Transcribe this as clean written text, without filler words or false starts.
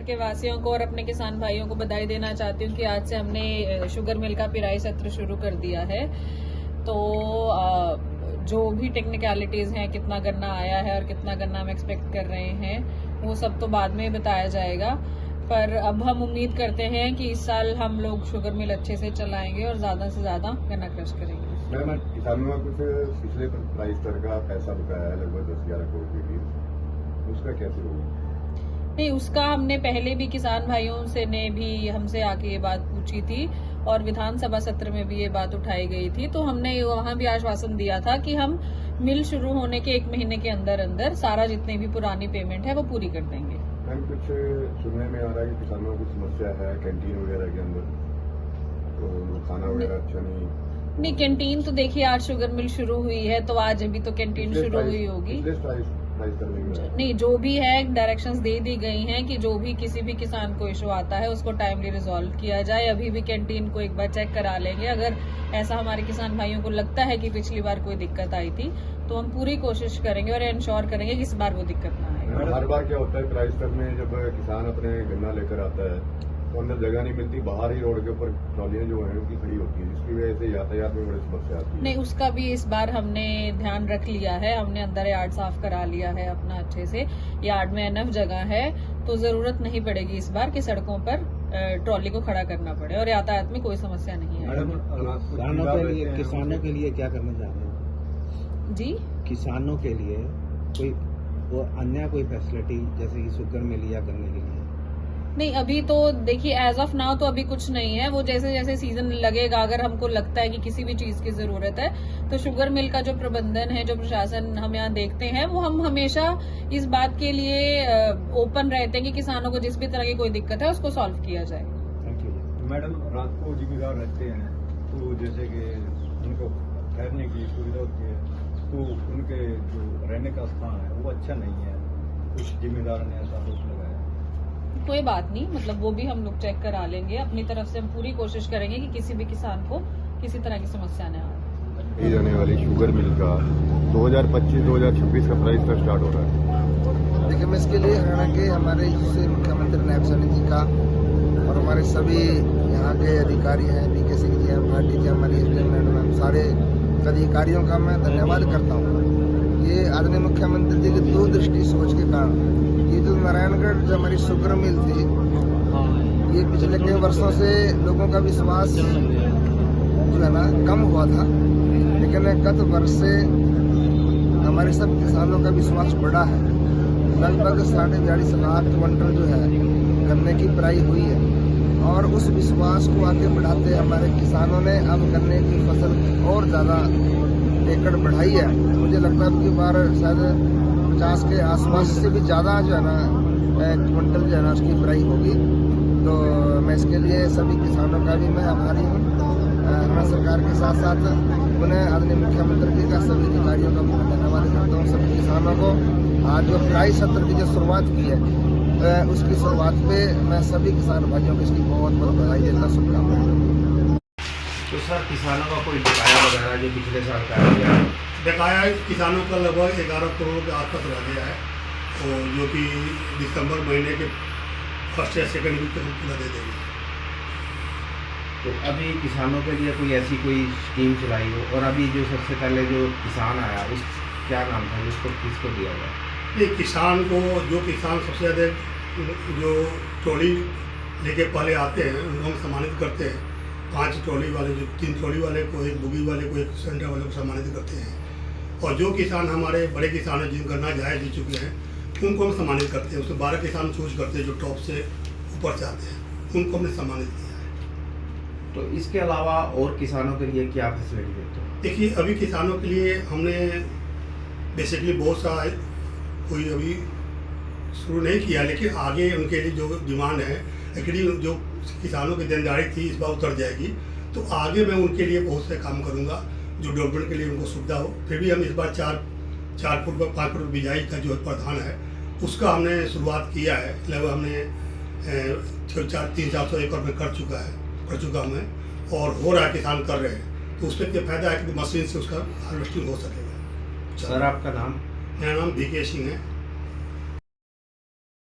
शहर के वासियों को और अपने किसान भाइयों को बधाई देना चाहती हूँ कि आज से हमने शुगर मिल का पिराई सत्र शुरू कर दिया है। तो जो भी टेक्निकलिटीज हैं, कितना गन्ना आया है और कितना गन्ना हम एक्सपेक्ट कर रहे हैं, वो सब तो बाद में बताया जाएगा। पर अब हम उम्मीद करते हैं कि इस साल हम लोग शुगर मिल अच्छे से चलाएंगे और ज्यादा से ज्यादा गन्ना क्रश करेंगे। मैम, किसानों का कुछ पिछले प्राइस स्तर का पैसा बकाया है, लगभग 10-11 करोड़ के लिए, उसका कैसे होगा? नहीं, उसका हमने पहले भी किसान भाइयों से ने भी हमसे आके ये बात पूछी थी और विधानसभा सत्र में भी ये बात उठाई गई थी। तो हमने वहां भी आश्वासन दिया था कि हम मिल शुरू होने के 1 महीने के अंदर अंदर सारा जितनी भी पुरानी पेमेंट है वो पूरी कर देंगे। मैम, कुछ सुनने में आ रहा है कि किसानों को समस्या है कैंटीन वगैरह के अंदर, तो खाना वगैरह अच्छा नहीं। कैंटीन तो देखिए, आज शुगर मिल शुरू हुई है तो आज अभी तो कैंटीन शुरू हुई होगी। नहीं, जो भी है डायरेक्शंस दे दी गई हैं कि जो भी किसी भी किसान को इशू आता है उसको टाइमली रिजॉल्व किया जाए। अभी भी कैंटीन को एक बार चेक करा लेंगे। अगर ऐसा हमारे किसान भाइयों को लगता है कि पिछली बार कोई दिक्कत आई थी तो हम पूरी कोशिश करेंगे और इंश्योर करेंगे कि इस बार वो दिक्कत ना आए। हर बार क्या होता है प्राइस स्तर में, जब किसान अपने गन्ना लेकर आता है तो अंदर जगह नहीं मिलती, बाहर ही रोड के ऊपर ट्रॉलियां जो है उनकी खड़ी होती है, जिसकी वजह से यातायात में बड़ी समस्या आती है। नहीं, उसका भी इस बार हमने ध्यान रख लिया है। हमने अंदर यार्ड साफ करा लिया है अपना अच्छे से। यार्ड में एनफ जगह है तो जरूरत नहीं पड़ेगी इस बार कि सड़कों पर ट्रॉली को खड़ा करना पड़े और यातायात में कोई समस्या नहीं है। किसानों के लिए क्या करना चाह रहे हैं जी? किसानों के लिए कोई वो अन्य कोई फैसिलिटी जैसे कि शुगर मिल या करने के लिए? नहीं, अभी तो देखिए एज ऑफ नाउ तो अभी कुछ नहीं है। वो जैसे जैसे सीजन लगेगा, अगर हमको लगता है कि किसी भी चीज की जरूरत है तो शुगर मिल का जो प्रबंधन है, जो प्रशासन हम यहाँ देखते हैं, वो हम हमेशा इस बात के लिए ओपन रहते हैं कि किसानों को जिस भी तरह की कोई दिक्कत है उसको सॉल्व किया जाए। Thank you. मैडम, रात को जिम्मेदार रहते हैं तो जैसे कि उनको ठहरने की सुविधा होती है, तो उनके जो रहने का स्थान है वो अच्छा नहीं है, कुछ जिम्मेदार ने ऐसा आरोप लगाया। कोई बात नहीं, मतलब वो भी हम लोग चेक करा लेंगे। अपनी तरफ से हम पूरी कोशिश करेंगे कि किसी भी किसान को किसी तरह की समस्या न आए। जाने वाली शुगर मिल का 2025-2026 का प्राइस स्तर स्टार्ट हो रहा है। देखिए, मैं इसके लिए हरियाणा के हमारे जिससे मुख्यमंत्री नायब सैनी जी का और हमारे सभी यहाँ के अधिकारी हैं, बीके सिंह जी हैं, भाटी जी, हमारी एसडीएम मैडम हैं, सारे अधिकारियों का मैं धन्यवाद करता हूँ। ये आदरणीय मुख्यमंत्री जी की दूरदृष्टि सोच के कारण ये जो नारायणगढ़ जो हमारी शुगर मिल थी, ये पिछले कई वर्षों से लोगों का विश्वास जो है ना कम हुआ था, लेकिन गत वर्ष से हमारे सब किसानों का विश्वास बढ़ा है। लगभग 42.5 लाख क्विंटल जो है गन्ने की पिराई हुई है और उस विश्वास को आगे बढ़ाते हमारे किसानों ने अब गन्ने की फसल और ज़्यादा एकड़ बढ़ाई है। मुझे लगता है कि बार शायद 50 के आसपास से भी ज़्यादा जो है ना क्विंटल जो है ना उसकी पिराई होगी। तो मैं इसके लिए सभी किसानों का भी मैं आभारी हूँ। हमारे सरकार के साथ साथ उन्हें आदरणीय मुख्यमंत्री जी का, सभी अधिकारियों का मैं धन्यवाद करता हूँ। सभी किसानों को आज जो पिराई सत्र की जो शुरुआत की है उसकी शुरुआत पे मैं सभी किसान भाइयों को इसकी बहुत बहुत बधाई देता, शुभकामनाएं। तो सर, किसानों का कोई बकाया वगैरह जो पिछले साल का है? बकाया किसानों का लगभग 11 करोड़ के आसपास रह गया है, और जो कि दिसंबर महीने के फर्स्ट या सेकंड वीक तक पूरा दे देंगे। तो अभी किसानों के लिए कोई ऐसी कोई स्कीम चलाई हो? और अभी जो सबसे पहले जो किसान आया उस क्या नाम था, उसको किसको दिया गया? ये किसान को, जो किसान सबसे ज़्यादा जो ट्रॉली लेके पहले आते हैं उनको हम सम्मानित करते हैं। 5 ट्रॉली वाले, जो 3 ट्रॉली वाले को, 1 बुगी वाले को, 1 सेंटर वाले को सम्मानित करते हैं। और जो किसान हमारे बड़े किसान हैं जिन गन्ना जायज़ दे चुके हैं उनको हम सम्मानित करते हैं। उसमें 12 किसान चूज करते हैं जो टॉप से ऊपर से आते हैं, उनको हमने सम्मानित किया है। तो इसके अलावा और किसानों के लिए क्या फैसिलिटी देते हैं? देखिए, अभी किसानों के लिए हमने बेसिकली बहुत सा कोई अभी शुरू नहीं किया, लेकिन आगे उनके लिए जो डिमांड है, एक्चुअली जो किसानों की देनदारी थी इस बार उतर जाएगी, तो आगे मैं उनके लिए बहुत से काम करूंगा जो डेवलपमेंट के लिए उनको सुविधा हो। फिर भी हम इस बार 4 फुट पर 5 फुट बिजाई का जो प्रावधान है उसका हमने शुरुआत किया है। लगभग हमने 300-400 एकड़ में कर चुका हूँ मैं, और हो रहा है, किसान कर रहे हैं। तो उसमें क्या फ़ायदा है कि मशीन से उसका हार्वेस्टिंग हो सकेगा। सर, आपका नाम? मेरा नाम बीके सिंह है।